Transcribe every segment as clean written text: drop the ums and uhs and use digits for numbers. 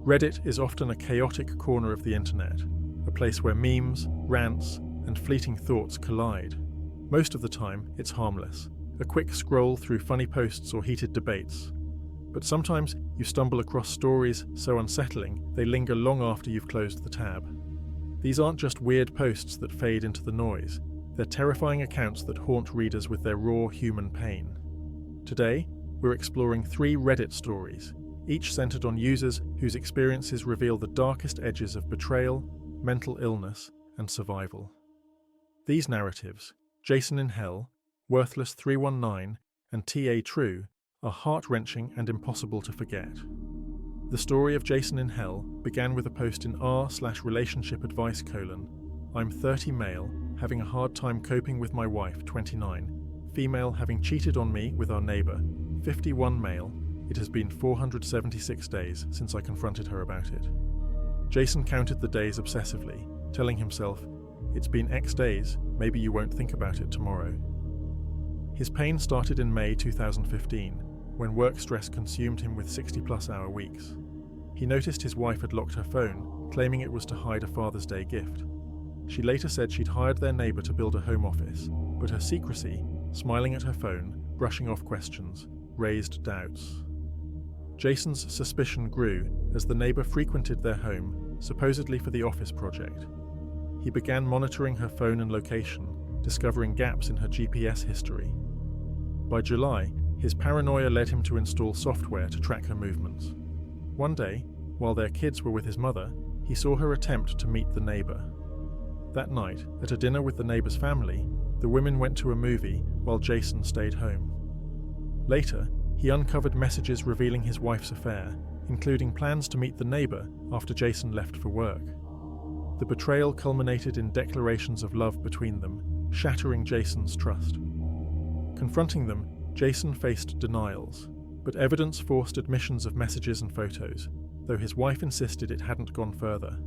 Reddit is often a chaotic corner of the internet, a place where memes, rants, and fleeting thoughts collide. Most of the time, it's harmless, a quick scroll through funny posts or heated debates. But sometimes you stumble across stories so unsettling they linger long after you've closed the tab. These aren't just weird posts that fade into the noise, they're terrifying accounts that haunt readers with their raw human pain. Today, we're exploring 3 Reddit stories, each centered on users whose experiences reveal the darkest edges of betrayal, mental illness, and survival. These narratives, Jason in Hell, Worthless 319, and TA True, are heart-wrenching and impossible to forget. The story of Jason in Hell began with a post in r/relationship advice: I'm 30 male, having a hard time coping with my wife, 29, female, having cheated on me with our neighbor, 51 male. It has been 476 days since I confronted her about it. Jason counted the days obsessively, telling himself, it's been X days, maybe you won't think about it tomorrow. His pain started in May 2015, when work stress consumed him with 60-plus hour weeks. He noticed his wife had locked her phone, claiming it was to hide a Father's Day gift. She later said she'd hired their neighbor to build a home office, but her secrecy, smiling at her phone, brushing off questions, raised doubts. Jason's suspicion grew as the neighbor frequented their home, supposedly for the office project. He began monitoring her phone and location, discovering gaps in her GPS history. By July, his paranoia led him to install software to track her movements. One day, while their kids were with his mother, he saw her attempt to meet the neighbor. That night, at a dinner with the neighbor's family, the women went to a movie while Jason stayed home. Later, he uncovered messages revealing his wife's affair, including plans to meet the neighbor after Jason left for work. The betrayal culminated in declarations of love between them, shattering Jason's trust. Confronting them, Jason faced denials, but evidence forced admissions of messages and photos, though his wife insisted it hadn't gone further.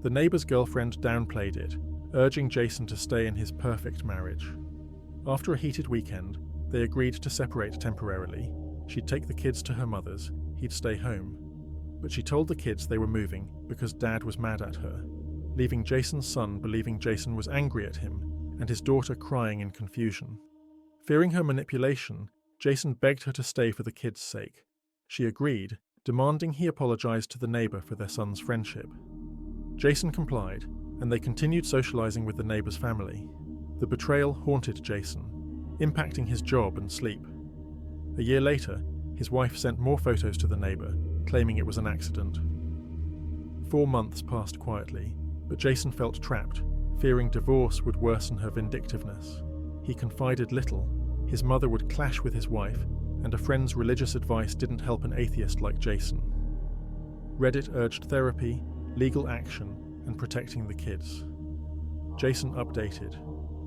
The neighbor's girlfriend downplayed it, urging Jason to stay in his perfect marriage. After a heated weekend, they agreed to separate temporarily. She'd take the kids to her mother's, he'd stay home. But she told the kids they were moving because Dad was mad at her, leaving Jason's son believing Jason was angry at him and his daughter crying in confusion. Fearing her manipulation, Jason begged her to stay for the kids' sake. She agreed, demanding he apologize to the neighbor for their son's friendship. Jason complied, and they continued socializing with the neighbor's family. The betrayal haunted Jason, impacting his job and sleep. A year later, his wife sent more photos to the neighbor, claiming it was an accident. 4 months passed quietly, but Jason felt trapped, fearing divorce would worsen her vindictiveness. He confided little. His mother would clash with his wife, and a friend's religious advice didn't help an atheist like Jason. Reddit urged therapy, legal action, and protecting the kids. Jason updated,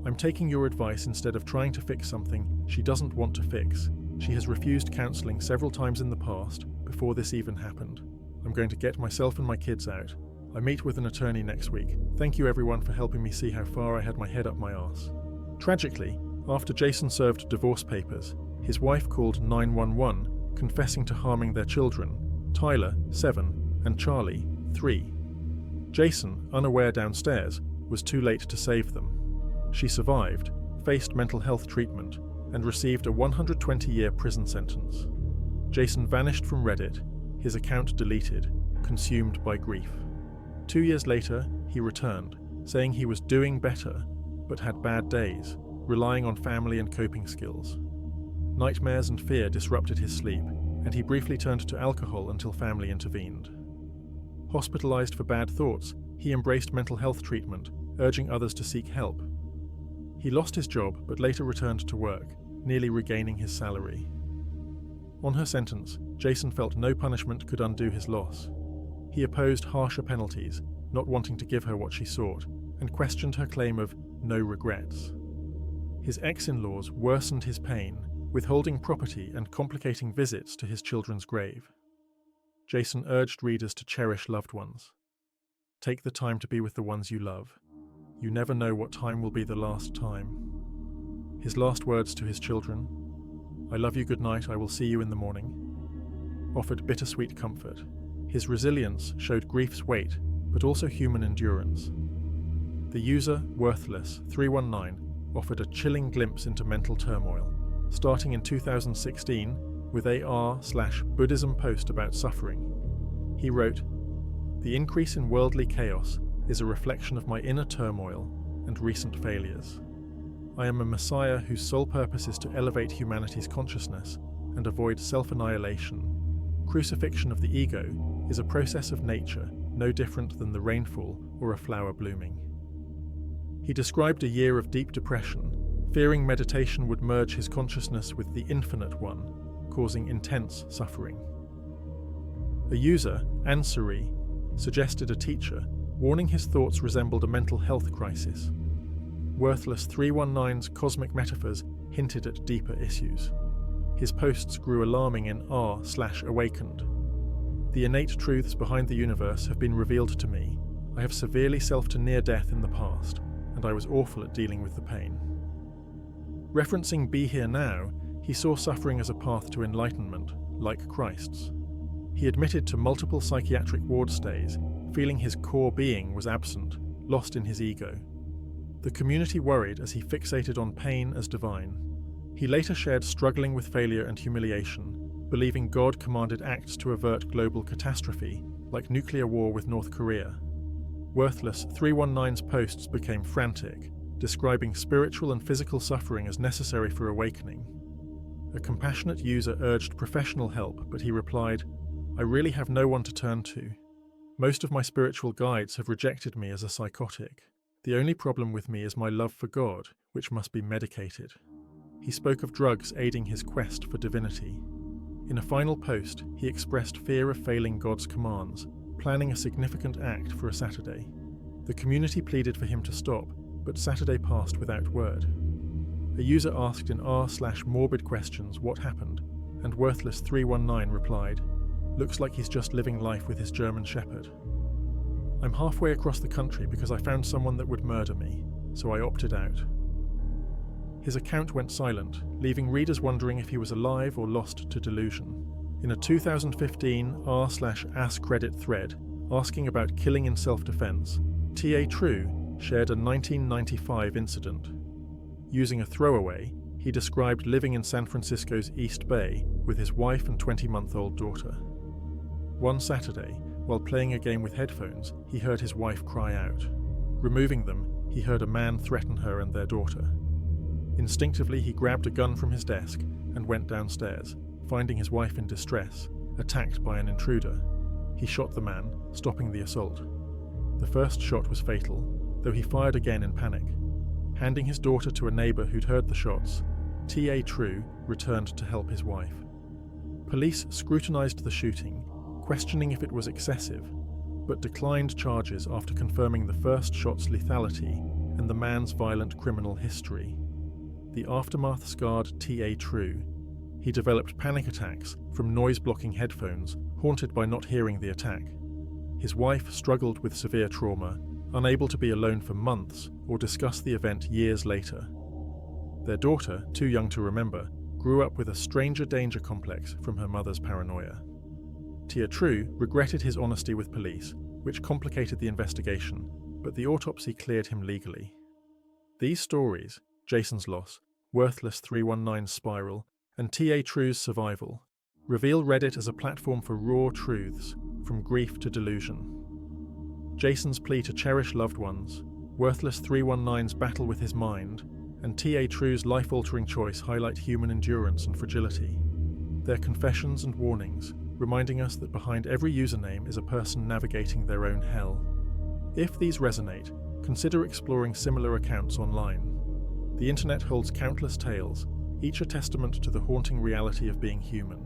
I'm taking your advice instead of trying to fix something she doesn't want to fix. She has refused counseling several times in the past, before this even happened. I'm going to get myself and my kids out. I meet with an attorney next week. Thank you everyone for helping me see how far I had my head up my arse. Tragically, after Jason served divorce papers, his wife called 911, confessing to harming their children, Tyler, 7, and Charlie, 3. Jason, unaware downstairs, was too late to save them. She survived, faced mental health treatment, and received a 120-year prison sentence. Jason vanished from Reddit, his account deleted, consumed by grief. 2 years later, he returned, saying he was doing better, but had bad days, relying on family and coping skills. Nightmares and fear disrupted his sleep, and he briefly turned to alcohol until family intervened. Hospitalized for bad thoughts, he embraced mental health treatment, urging others to seek help. He lost his job but later returned to work, nearly regaining his salary. On her sentence, Jason felt no punishment could undo his loss. He opposed harsher penalties, not wanting to give her what she sought, and questioned her claim of no regrets. His ex-in-laws worsened his pain, withholding property and complicating visits to his children's grave. Jason urged readers to cherish loved ones. Take the time to be with the ones you love. You never know what time will be the last time. His last words to his children, I love you, good night, I will see you in the morning, offered bittersweet comfort. His resilience showed grief's weight, but also human endurance. The user, Worthless319, offered a chilling glimpse into mental turmoil, starting in 2016 with a r/Buddhism post about suffering. He wrote, "The increase in worldly chaos is a reflection of my inner turmoil and recent failures. I am a messiah whose sole purpose is to elevate humanity's consciousness and avoid self-annihilation. Crucifixion of the ego is a process of nature no different than the rainfall or a flower blooming." He described a year of deep depression, fearing meditation would merge his consciousness with the Infinite One, causing intense suffering. A user, Ansari, suggested a teacher, warning his thoughts resembled a mental health crisis. Worthless319's cosmic metaphors hinted at deeper issues. His posts grew alarming in r/awakened. "The innate truths behind the universe have been revealed to me. I have severely self to near death in the past, and I was awful at dealing with the pain." Referencing Be Here Now, he saw suffering as a path to enlightenment, like Christ's. He admitted to multiple psychiatric ward stays, feeling his core being was absent, lost in his ego. The community worried as he fixated on pain as divine. He later shared struggling with failure and humiliation, believing God commanded acts to avert global catastrophe, like nuclear war with North Korea. Worthless319's posts became frantic, describing spiritual and physical suffering as necessary for awakening. A compassionate user urged professional help, but he replied, "I really have no one to turn to. Most of my spiritual guides have rejected me as a psychotic. The only problem with me is my love for God, which must be medicated." He spoke of drugs aiding his quest for divinity. In a final post, he expressed fear of failing God's commands, planning a significant act for a Saturday. The community pleaded for him to stop, but Saturday passed without word. A user asked in r/morbid questions what happened, and Worthless319 replied, "Looks like he's just living life with his German Shepherd. I'm halfway across the country because I found someone that would murder me, so I opted out." His account went silent, leaving readers wondering if he was alive or lost to delusion. In a 2015 r/AskReddit thread asking about killing in self-defense, T.A. True shared a 1995 incident. Using a throwaway, he described living in San Francisco's East Bay with his wife and 20-month-old daughter. One Saturday, while playing a game with headphones, he heard his wife cry out. Removing them, he heard a man threaten her and their daughter. Instinctively, he grabbed a gun from his desk and went downstairs, finding his wife in distress, attacked by an intruder. He shot the man, stopping the assault. The first shot was fatal, though he fired again in panic. Handing his daughter to a neighbor who'd heard the shots, T.A. True returned to help his wife. Police scrutinized the shooting, questioning if it was excessive, but declined charges after confirming the first shot's lethality and the man's violent criminal history. The aftermath scarred T.A. True. He developed panic attacks from noise-blocking headphones, haunted by not hearing the attack. His wife struggled with severe trauma, unable to be alone for months or discuss the event years later. Their daughter, too young to remember, grew up with a stranger danger complex from her mother's paranoia. T.A. True regretted his honesty with police, which complicated the investigation, but the autopsy cleared him legally. These stories, Jason's loss, Worthless319's spiral, and T.A. True's survival, reveal Reddit as a platform for raw truths, from grief to delusion. Jason's plea to cherish loved ones, Worthless319's battle with his mind, and T.A. True's life-altering choice highlight human endurance and fragility. Their confessions and warnings, reminding us that behind every username is a person navigating their own hell. If these resonate, consider exploring similar accounts online. The internet holds countless tales, each a testament to the haunting reality of being human.